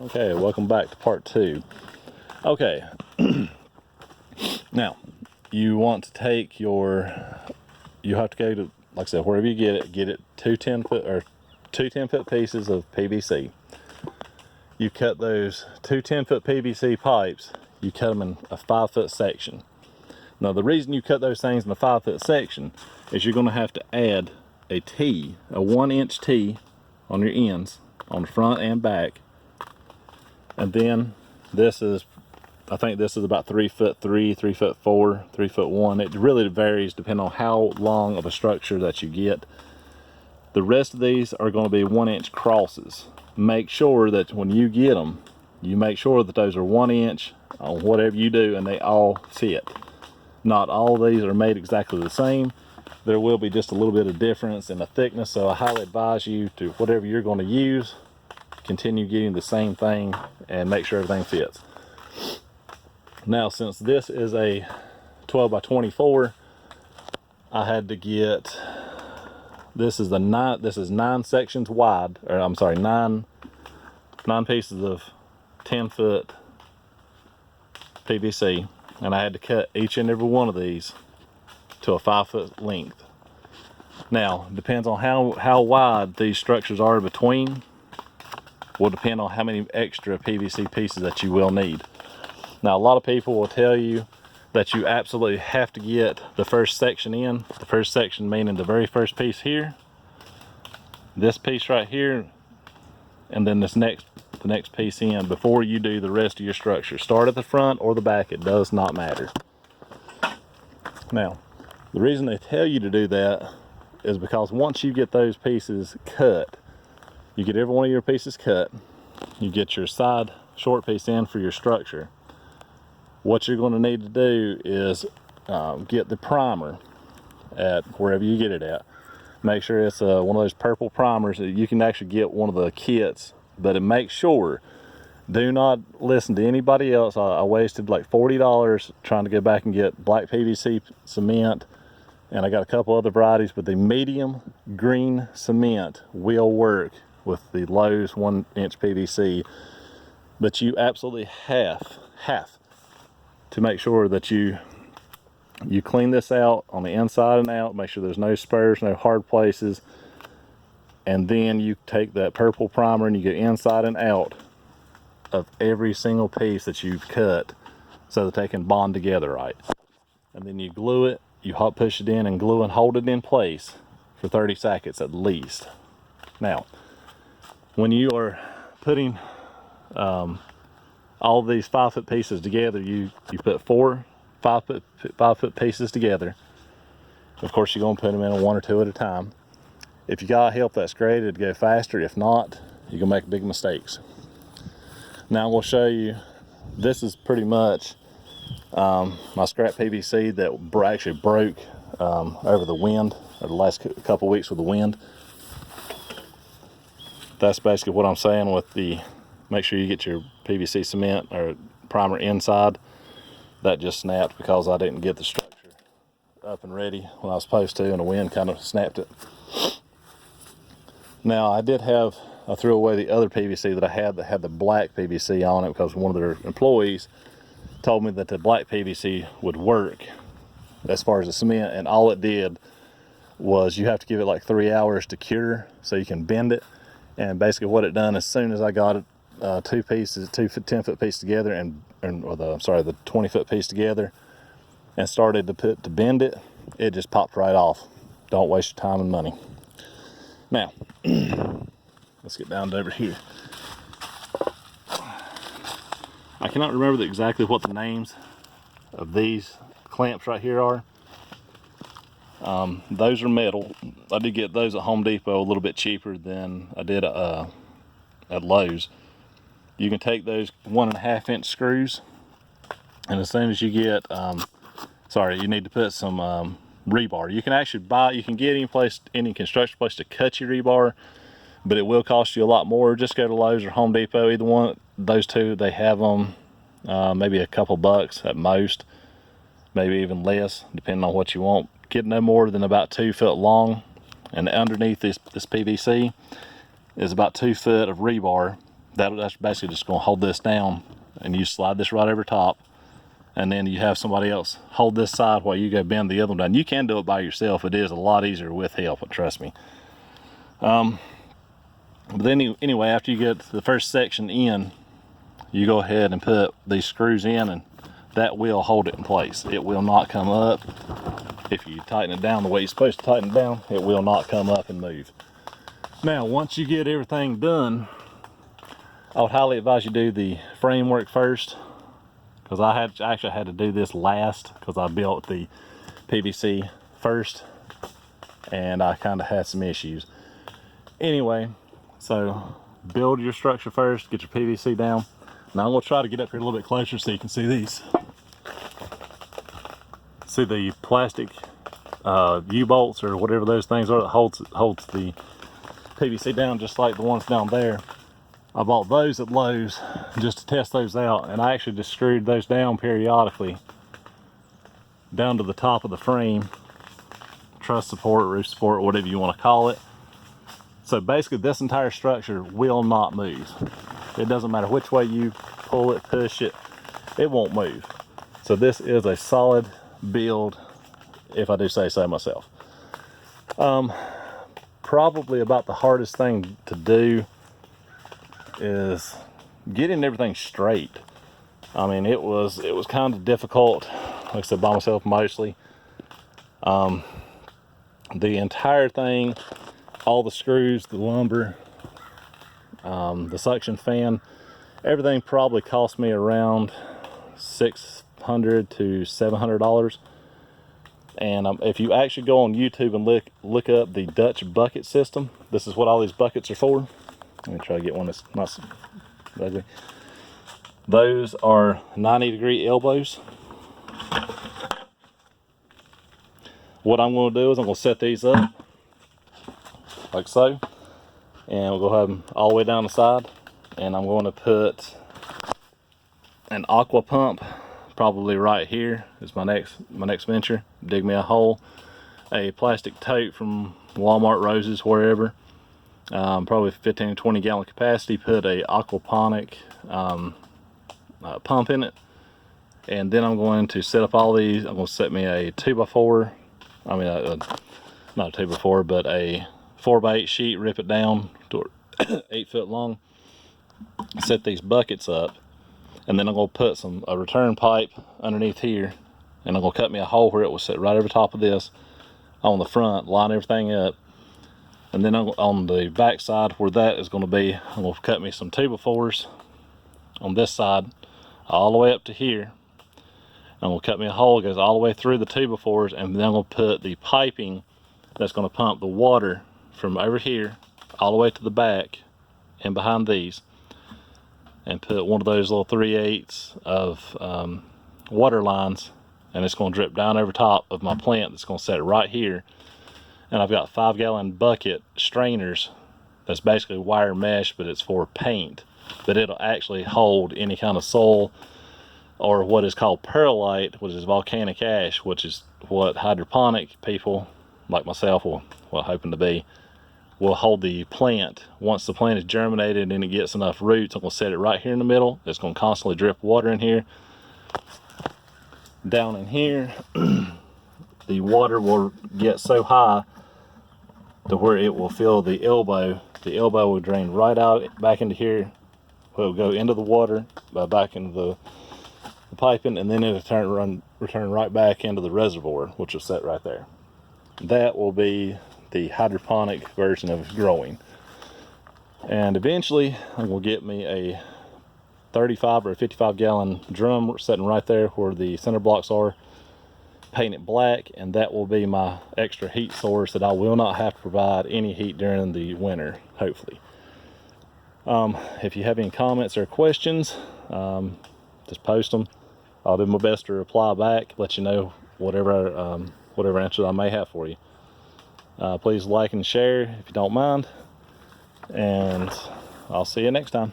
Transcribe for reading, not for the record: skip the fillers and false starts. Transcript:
Okay, welcome back to part 2. Okay, now you want to take you have to go to, like I said, wherever you get it, two 10-foot or two 10-foot pieces of PVC. You cut those two 10-foot PVC pipes, you cut them in a 5-foot section. Now the reason you cut those things in a 5-foot section is you're going to have to add a T, a 1-inch T on your ends, on the front and back. And then this is, I think this is about 3'3", 3'4", 3'1". It really varies depending on how long of a structure that you get. The rest of these are going to be 1-inch crosses. Make sure that when you get them, you make sure that those are 1 inch on whatever you do and they all fit. Not all of these are made exactly the same. There will be just a little bit of difference in the thickness, so I highly advise you to, whatever you're going to use, continue getting the same thing and make sure everything fits. Now, since this is a 12 by 24, I had to get, this is 9 sections wide, or I'm sorry, nine pieces of 10-foot PVC, and I had to cut each and every one of these to a 5-foot length. Now, depends on how wide these structures are between, will depend on how many extra PVC pieces that you will need. Now, a lot of people will tell you that you absolutely have to get the first section in. The first section meaning the very first piece here, this piece right here, and then the next piece in before you do the rest of your structure. Start at the front or the back, it does not matter. Now, the reason they tell you to do that is because once you get those pieces cut, you get every one of your pieces cut, you get your side short piece in for your structure. What you're going to need to do is get the primer at wherever you get it at. Make sure it's one of those purple primers. You can actually get one of the kits, but make sure, do not listen to anybody else. I wasted like $40 trying to go back and get black PVC cement, and I got a couple other varieties, but the medium green cement will work with the Lowe's 1-inch PVC. But you absolutely have to make sure that you clean this out on the inside and out, make sure there's no spurs, no hard places, and then you take that purple primer and you get inside and out of every single piece that you've cut so that they can bond together right. And then you glue it, you hot push it in and glue and hold it in place for 30 seconds at least. Now, when you are putting all these 5-foot pieces together, you put 4 5-foot pieces together. Of course, you're going to put them in 1 or 2 at a time. If you got help, that's great, it'll go faster. If not, you're going to make big mistakes. Now I'm going to show you, this is pretty much my scrap PVC that actually broke over the wind, or the last couple weeks with the wind. That's basically what I'm saying with the, make sure you get your PVC cement or primer inside. That just snapped because I didn't get the structure up and ready when I was supposed to, and the wind kind of snapped it. Now, I threw away the other PVC that had the black PVC on it because one of their employees told me that the black PVC would work as far as the cement, and all it did was you have to give it like 3 hours to cure so you can bend it. And basically what it done, as soon as I got it, two 10-foot piece together the 20-foot piece together and started to bend it, it just popped right off. Don't waste your time and money. Now, let's get down to over here. I cannot remember exactly what the names of these clamps right here are. Those are metal. I did get those at Home Depot a little bit cheaper than I did at Lowe's. You can take those 1.5-inch screws, and as soon as you get, you need to put some rebar. You can actually get any construction place to cut your rebar, but it will cost you a lot more. Just go to Lowe's or Home Depot, either one, those two, they have them, maybe a couple bucks at most, maybe even less, depending on what you want. Get no more than about 2 foot long, and underneath this PVC is about 2 foot of rebar That's basically just going to hold this down, and you slide this right over top, and then you have somebody else hold this side while you go bend the other one down. You can do it by yourself. It is a lot easier with help, trust me. But then anyway, after you get the first section in, you go ahead and put these screws in, and that will hold it in place. It will not come up. If you tighten it down the way you're supposed to tighten it down, it will not come up and move. Now, once you get everything done, I would highly advise you do the framework first, because I actually had to do this last because I built the PVC first and I kind of had some issues. Anyway, so build your structure first, get your PVC down. Now I'm going to try to get up here a little bit closer so you can see these. See the plastic U-bolts or whatever those things are that holds the PVC down, just like the ones down there. I bought those at Lowe's just to test those out, and I actually just screwed those down periodically down to the top of the frame, truss support, roof support, whatever you want to call it. So basically this entire structure will not move. It doesn't matter which way you pull it, push it, it won't move. So this is a solid build, if I do say so myself. Probably about the hardest thing to do is getting everything straight. I mean, it was kind of difficult, like I said, by myself mostly. The entire thing, all the screws, the lumber, the suction fan, everything probably cost me around $600 to $700. And if you actually go on YouTube and look up the Dutch bucket system, this is what all these buckets are for. Let me try to get one that's not so ugly. Those are 90-degree elbows. What I'm going to do is I'm going to set these up like so, and we'll go ahead and all the way down the side, and I'm going to put an aqua pump probably right here is my next venture. Dig me a hole, a plastic tote from Walmart, Roses, wherever, probably 15 to 20 gallon capacity. Put a aquaponic pump in it, and then I'm going to set up all these. I'm going to set me a 2x4, I mean not a 2x4, but a 4x8 sheet, rip it down to 8 foot long, set these buckets up, and then I'm going to put a return pipe underneath here, and I'm going to cut me a hole where it will sit right over top of this on the front, line everything up, and then on the back side where that is going to be, I'm going to cut me some 2x4s on this side all the way up to here. I'm going to cut me a hole that goes all the way through the 2x4s, and then I'm going to put the piping that's going to pump the water from over here all the way to the back and behind these, and put one of those little 3/8 of water lines, and it's going to drip down over top of my plant that's going to set right here. And I've got 5-gallon bucket strainers that's basically wire mesh, but it's for paint, but it'll actually hold any kind of soil or what is called perlite, which is volcanic ash, which is what hydroponic people like myself hoping to be, will hold the plant. Once the plant is germinated and it gets enough roots, I'm going to set it right here in the middle. It's going to constantly drip water in here. Down in here, the water will get so high to where it will fill the elbow. The elbow will drain right out back into here. It'll go into the water, back into the piping, and then it'll return right back into the reservoir, which will set right there. That will be the hydroponic version of growing. And eventually I'm going to get me a 35 or a 55-gallon drum sitting right there where the center blocks are, paint it black, and that will be my extra heat source that I will not have to provide any heat during the winter, hopefully. If you have any comments or questions, just post them. I'll do my best to reply back, let you know whatever answer I may have for you. Please like and share if you don't mind, and I'll see you next time.